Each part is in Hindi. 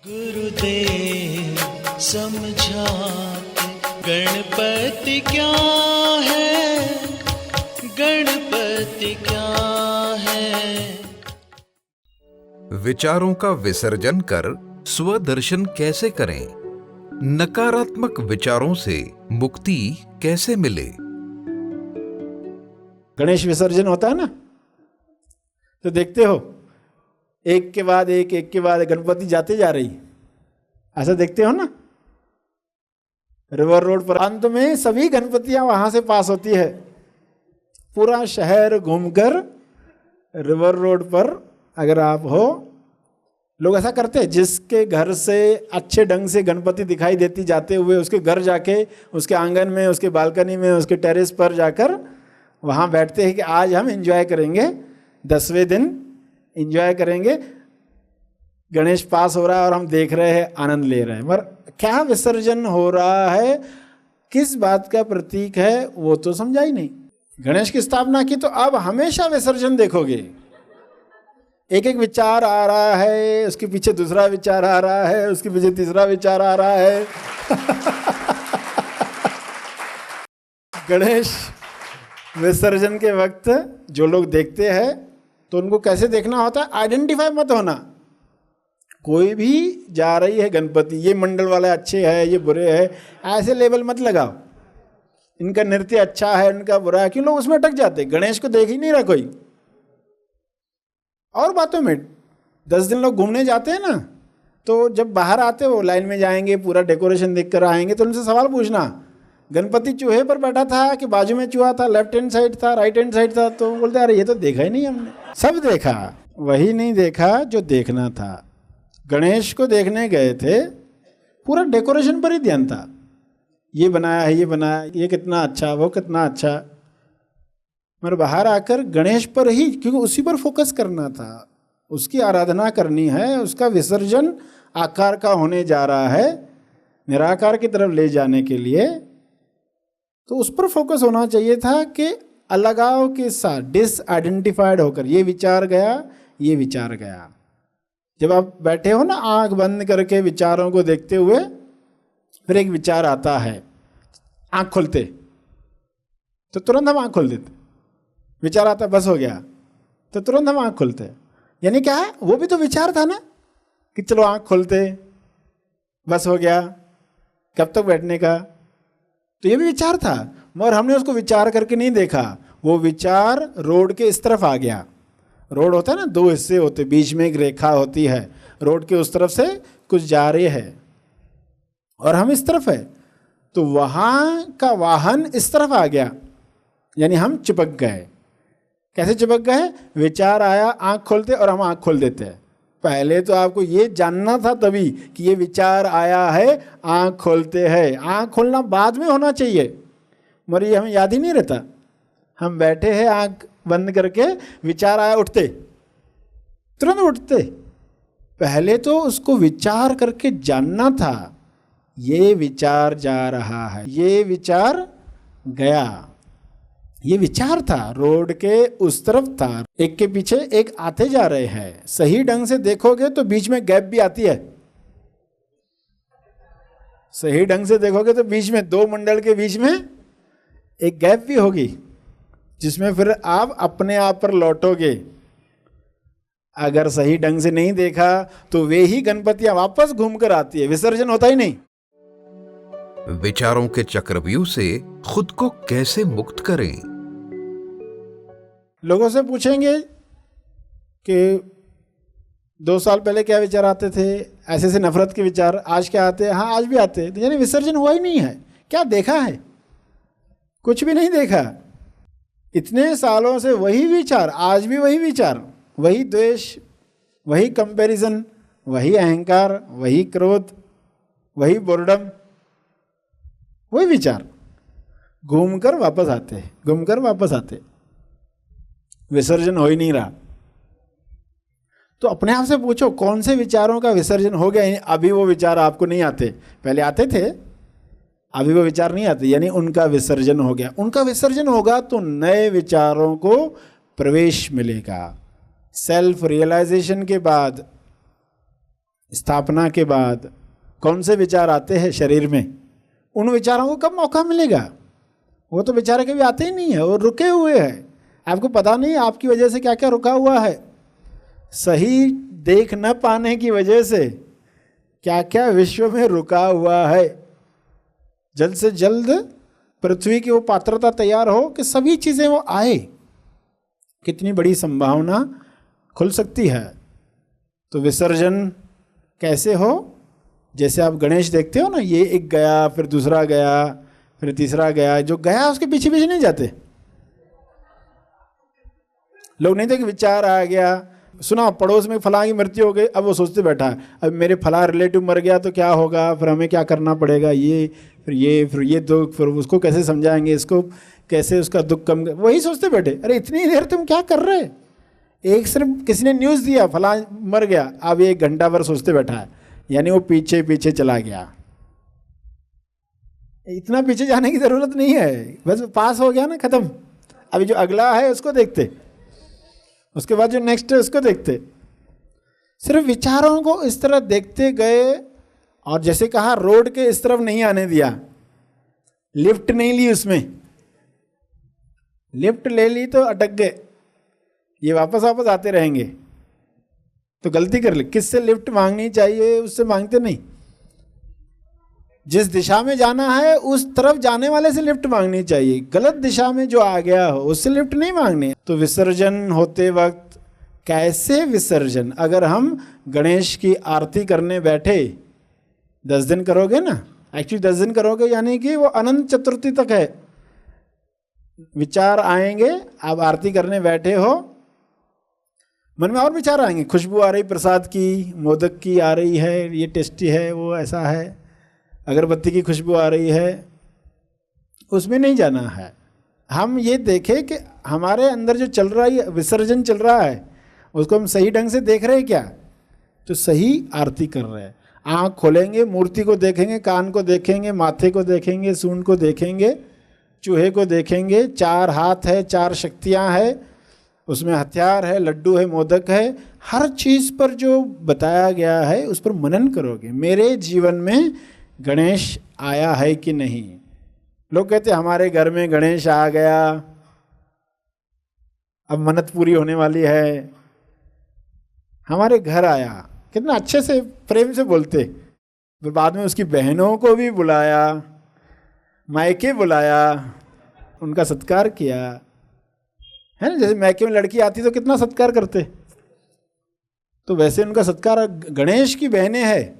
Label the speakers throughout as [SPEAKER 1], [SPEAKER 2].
[SPEAKER 1] गुरुदेव समझाते गणपति क्या है, गणपति क्या है।
[SPEAKER 2] विचारों का विसर्जन कर स्वदर्शन कैसे करें? नकारात्मक विचारों से मुक्ति कैसे मिले?
[SPEAKER 3] गणेश विसर्जन होता है ना, तो देखते हो एक के बाद एक के बाद गणपति जाते जा रही, ऐसा देखते हो ना। रिवर रोड पर अंत में सभी गणपतियां वहां से पास होती है। पूरा शहर घूमकर रिवर रोड पर अगर आप हो, लोग ऐसा करते हैं, जिसके घर से अच्छे ढंग से गणपति दिखाई देती जाते हुए उसके घर जाके, उसके आंगन में, उसके बालकनी में, उसके टेरेस पर जाकर वहाँ बैठते हैं कि आज हम एंजॉय करेंगे, 10वें दिन एंजॉय करेंगे, गणेश पास हो रहा है और हम देख रहे हैं, आनंद ले रहे हैं। मगर क्या विसर्जन हो रहा है, किस बात का प्रतीक है, वो तो समझा ही नहीं। गणेश की स्थापना की तो अब हमेशा विसर्जन देखोगे। एक एक विचार आ रहा है, उसके पीछे दूसरा विचार आ रहा है, उसके पीछे तीसरा विचार आ रहा है। गणेश विसर्जन के वक्त जो लोग देखते हैं तो उनको कैसे देखना होता है, आइडेंटिफाई मत होना। कोई भी जा रही है गणपति, ये मंडल वाले अच्छे हैं, ये बुरे हैं, ऐसे लेबल मत लगाओ। इनका नृत्य अच्छा है, इनका बुरा है, क्यों लोग उसमें अटक जाते। गणेश को देख ही नहीं रहा कोई। और बातों में 10 दिन लोग घूमने जाते हैं ना, तो जब बाहर आते हो लाइन में जाएंगे, पूरा डेकोरेशन देख कर आएंगे, तो उनसे सवाल पूछना, गणपति चूहे पर बैठा था कि बाजू में चूहा था, लेफ्ट हैंड साइड था, राइट हैंड साइड था, तो बोलते अरे ये तो देखा ही नहीं हमने। सब देखा, वही नहीं देखा जो देखना था। गणेश को देखने गए थे, पूरा डेकोरेशन पर ही ध्यान था, ये बनाया है, ये बनाया, ये कितना अच्छा, वो कितना अच्छा। मगर बाहर आकर गणेश पर ही, क्योंकि उसी पर फोकस करना था, उसकी आराधना करनी है, उसका विसर्जन आकार का होने जा रहा है, निराकार की तरफ ले जाने के लिए, तो उस पर फोकस होना चाहिए था कि अलगाव के साथ, डिसआइडेंटिफाइड होकर, ये विचार गया, ये विचार गया। जब आप बैठे हो ना आंख बंद करके विचारों को देखते हुए, फिर एक विचार आता है, आंख खोलते तो तुरंत हम आंख खोल देते, विचार आता बस हो गया तो तुरंत हम आंख खोलते। यानी क्या है, वो भी तो विचार था ना कि चलो आंख खोलते, बस हो गया, कब तक बैठने का, तो ये भी विचार था। मगर हमने उसको विचार करके नहीं देखा, वो विचार रोड के इस तरफ आ गया। रोड होता है ना, 2 हिस्से होते, बीच में एक रेखा होती है, रोड के उस तरफ से कुछ जा रही है और हम इस तरफ है, तो वहाँ का वाहन इस तरफ आ गया, यानी हम चिपक गए। कैसे चिपक गए, विचार आया, आंख खोलते और हम आंख खोल देते हैं। पहले तो आपको ये जानना था तभी कि ये विचार आया है, आंख खोलते हैं। आंख खोलना बाद में होना चाहिए, मगर ये हमें याद ही नहीं रहता। हम बैठे हैं आंख बंद करके, विचार आया, उठते, तुरंत उठते। पहले तो उसको विचार करके जानना था, ये विचार जा रहा है, ये विचार गया, ये विचार था, रोड के उस तरफ था, एक के पीछे एक आते जा रहे हैं। सही ढंग से देखोगे तो बीच में गैप भी आती है, सही ढंग से देखोगे तो बीच में 2 मंडल के बीच में एक गैप भी होगी, जिसमें फिर आप अपने आप पर लौटोगे। अगर सही ढंग से नहीं देखा तो वे ही गणपतियां वापस घूमकर आती है, विसर्जन होता ही नहीं।
[SPEAKER 2] विचारों के चक्रव्यूह से खुद को कैसे मुक्त करें?
[SPEAKER 3] लोगों से पूछेंगे कि 2 साल पहले क्या विचार आते थे, ऐसे से नफरत के विचार, आज क्या आते हैं? हाँ, आज भी आते हैं। तो यानी विसर्जन हुआ ही नहीं है। क्या देखा है? कुछ भी नहीं देखा। इतने सालों से वही विचार, आज भी वही विचार, वही द्वेष, वही कंपैरिजन, वही अहंकार, वही क्रोध, वही बोर्डम, वही विचार घूमकर वापस आते, घूमकर वापस आते, विसर्जन हो ही नहीं रहा। तो अपने आप से पूछो, कौन से विचारों का विसर्जन हो गया? अभी वो विचार आपको नहीं आते, पहले आते थे, अभी वो विचार नहीं आते, यानी उनका विसर्जन हो गया। उनका विसर्जन होगा तो नए विचारों को प्रवेश मिलेगा। सेल्फ रियलाइजेशन के बाद स्थापना के बाद कौन से विचार आते हैं शरीर में, उन विचारों को कब मौका मिलेगा? वो तो बेचारे कभी आते ही नहीं है, वो रुके हुए हैं। आपको पता नहीं आपकी वजह से क्या क्या रुका हुआ है, सही देख न पाने की वजह से क्या क्या विश्व में रुका हुआ है। जल्द से जल्द पृथ्वी की वो पात्रता तैयार हो कि सभी चीज़ें वो आए, कितनी बड़ी संभावना खुल सकती है। तो विसर्जन कैसे हो? जैसे आप गणेश देखते हो ना, ये एक गया, फिर दूसरा गया, फिर तीसरा गया, जो गया उसके पीछे पीछे नहीं जाते लोग। नहीं थे कि विचार आ गया, सुना पड़ोस में फलां की मृत्यु हो गई, अब वो सोचते बैठा है अब मेरे फलां रिलेटिव मर गया तो क्या होगा, फिर हमें क्या करना पड़ेगा, फिर ये दुख, फिर उसको कैसे समझाएंगे, इसको कैसे उसका दुख कम, वही सोचते बैठे। अरे इतनी देर तुम क्या कर रहे? एक सिर्फ किसी ने न्यूज़ दिया फलां मर गया, अब 1 घंटा भर सोचते बैठा है, यानी वो पीछे पीछे चला गया। इतना पीछे जाने की ज़रूरत नहीं है, बस पास हो गया ना, ख़त्म। अभी जो अगला है उसको देखते, उसके बाद जो नेक्स्ट है उसको देखते। सिर्फ विचारों को इस तरह देखते गए, और जैसे कहा रोड के इस तरफ नहीं आने दिया, लिफ्ट नहीं ली उसमें, लिफ्ट ले ली तो अटक गए, ये वापस वापस आते रहेंगे तो गलती कर ली। किससे लिफ्ट मांगनी चाहिए? उससे मांगते नहीं। जिस दिशा में जाना है उस तरफ जाने वाले से लिफ्ट मांगनी चाहिए, गलत दिशा में जो आ गया हो उससे लिफ्ट नहीं मांगनी। तो विसर्जन होते वक्त कैसे विसर्जन? अगर हम गणेश की आरती करने बैठे, 10 दिन करोगे ना, एक्चुअली 10 दिन करोगे, यानी कि वो अनंत चतुर्थी तक है। विचार आएंगे, आप आरती करने बैठे हो, मन में और विचार आएंगे, खुशबू आ रही प्रसाद की, मोदक की आ रही है, ये टेस्टी है, वो ऐसा है, अगरबत्ती की खुशबू आ रही है, उसमें नहीं जाना है। हम ये देखें कि हमारे अंदर जो चल रहा है, विसर्जन चल रहा है, उसको हम सही ढंग से देख रहे हैं क्या? तो सही आरती कर रहे हैं। आँख खोलेंगे, मूर्ति को देखेंगे, कान को देखेंगे, माथे को देखेंगे, सूंड को देखेंगे, चूहे को देखेंगे, 4 हाथ है, 4 शक्तियाँ है, उसमें हथियार है, लड्डू है, मोदक है, हर चीज़ पर जो बताया गया है उस पर मनन करोगे। मेरे जीवन में गणेश आया है कि नहीं? लोग कहते हैं हमारे घर में गणेश आ गया, अब मन्नत पूरी होने वाली है, हमारे घर आया। कितना अच्छे से प्रेम से बोलते। फिर बाद में उसकी बहनों को भी बुलाया, मायके बुलाया, उनका सत्कार किया, है ना। जैसे मायके में लड़की आती तो कितना सत्कार करते, तो वैसे उनका सत्कार। गणेश की बहनें हैं,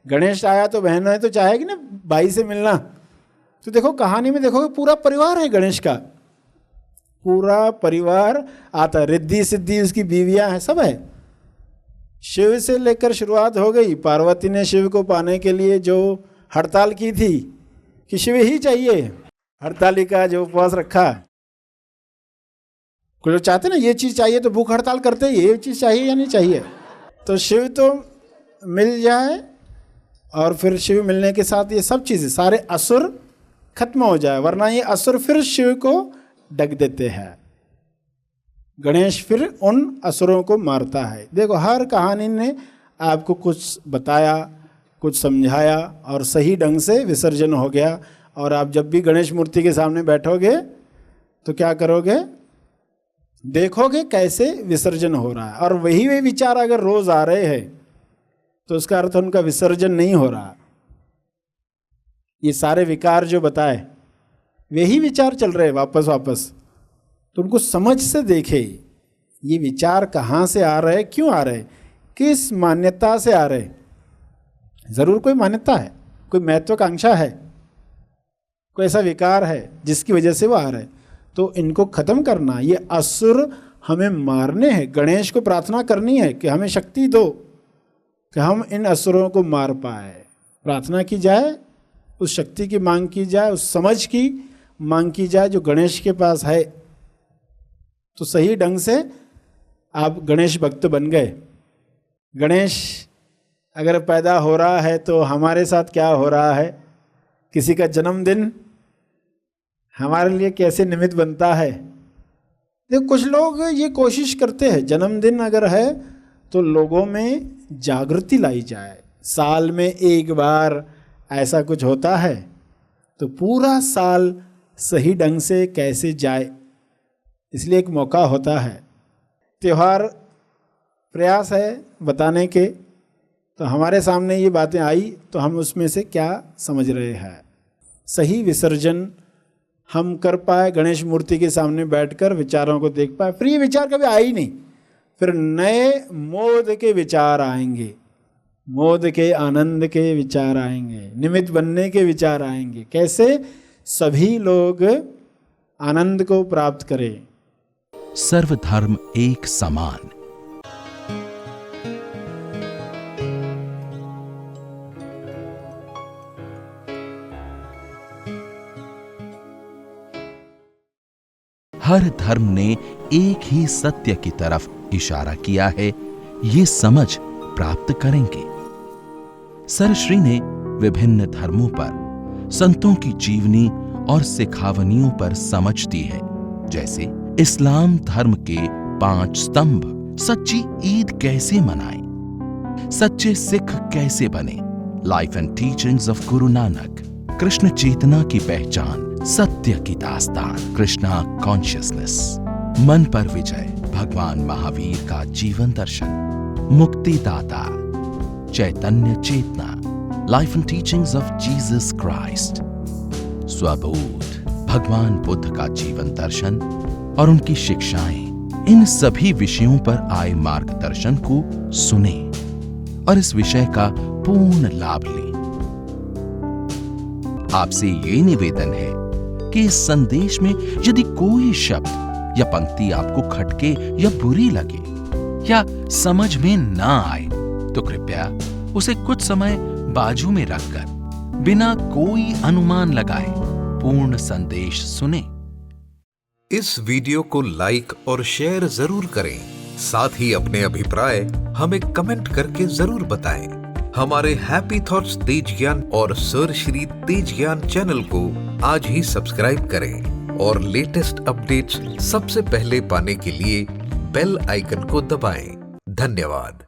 [SPEAKER 3] गणेश आया तो बहन है तो चाहेगी ना भाई से मिलना। तो देखो कहानी में देखोगे पूरा परिवार है गणेश का, पूरा परिवार आता है, रिद्धि सिद्धि उसकी बीवियां हैं, सब है। शिव से लेकर शुरुआत हो गई। पार्वती ने शिव को पाने के लिए जो हड़ताल की थी कि शिव ही चाहिए, हड़ताली का जो उपवास रखा। कुछ लोग चाहते ना ये चीज़ चाहिए तो भूख हड़ताल करते, ये चीज़ चाहिए या नहीं चाहिए। तो शिव तो मिल जाए, और फिर शिव मिलने के साथ ये सब चीज़ें, सारे असुर खत्म हो जाए, वरना ये असुर फिर शिव को डग देते हैं। गणेश फिर उन असुरों को मारता है। देखो हर कहानी ने आपको कुछ बताया, कुछ समझाया, और सही ढंग से विसर्जन हो गया। और आप जब भी गणेश मूर्ति के सामने बैठोगे तो क्या करोगे? देखोगे कैसे विसर्जन हो रहा है। और वही विचार अगर रोज आ रहे हैं तो उसका अर्थ उनका विसर्जन नहीं हो रहा। ये सारे विकार जो बताए वही विचार चल रहे वापस वापस। तो उनको समझ से देखे ये विचार कहाँ से आ रहे, क्यों आ रहे, किस मान्यता से आ रहे। जरूर कोई मान्यता है, कोई महत्वाकांक्षा है, कोई ऐसा विकार है जिसकी वजह से वो आ रहे। तो इनको खत्म करना, ये असुर हमें मारने हैं। गणेश को प्रार्थना करनी है कि हमें शक्ति दो कि हम इन असुरों को मार पाए। प्रार्थना की जाए, उस शक्ति की मांग की जाए, उस समझ की मांग की जाए जो गणेश के पास है। तो सही ढंग से आप गणेश भक्त बन गए। गणेश अगर पैदा हो रहा है तो हमारे साथ क्या हो रहा है? किसी का जन्मदिन हमारे लिए कैसे निमित्त बनता है। देखो कुछ लोग ये कोशिश करते हैं जन्मदिन अगर है तो लोगों में जागृति लाई जाए, साल में एक बार ऐसा कुछ होता है, तो पूरा साल सही ढंग से कैसे जाए, इसलिए एक मौका होता है। त्यौहार प्रयास है बताने के, तो हमारे सामने ये बातें आई तो हम उसमें से क्या समझ रहे हैं। सही विसर्जन हम कर पाए, गणेश मूर्ति के सामने बैठकर विचारों को देख पाए। फ्री विचार कभी आए ही नहीं, फिर नए मोद के विचार आएंगे, मोद के आनंद के विचार आएंगे, निमित्त बनने के विचार आएंगे। कैसे सभी लोग आनंद को प्राप्त करें।
[SPEAKER 4] सर्वधर्म एक समान। हर धर्म ने एक ही सत्य की तरफ इशारा किया है, ये समझ प्राप्त करेंगे। सरश्री ने विभिन्न धर्मों पर संतों की जीवनी और सिखावनियों पर समझ दी है, जैसे इस्लाम धर्म के 5 स्तंभ, सच्ची ईद कैसे मनाएं, सच्चे सिख कैसे बने, life and teachings of Guru Nanak, Krishna चेतना की पहचान, सत्य की दास्तान, कृष्णा कॉन्शियसनेस, मन पर विजय, भगवान महावीर का जीवन दर्शन, मुक्तिदाता, चैतन्य चेतना, life and teachings of Jesus Christ, स्वबोध, भगवान बुद्ध का जीवन दर्शन और उनकी शिक्षाएं। इन सभी विषयों पर आए मार्गदर्शन को सुने और इस विषय का पूर्ण लाभ लें। आपसे ये निवेदन है कि इस संदेश में यदि कोई शब्द या पंक्ति आपको खटके या बुरी लगे या समझ में ना आए, तो कृपया उसे कुछ समय बाजू में रखकर बिना कोई अनुमान लगाए पूर्ण संदेश सुने।
[SPEAKER 2] इस वीडियो को लाइक और शेयर जरूर करें। साथ ही अपने अभिप्राय हमें कमेंट करके जरूर बताएं। हमारे हैप्पी थॉट्स तेज ज्ञान और सर श्री तेज ज्ञान चैनल को आज ही सब्सक्राइब करें और लेटेस्ट अपडेट्स सबसे पहले पाने के लिए बेल आइकन को दबाएं। धन्यवाद।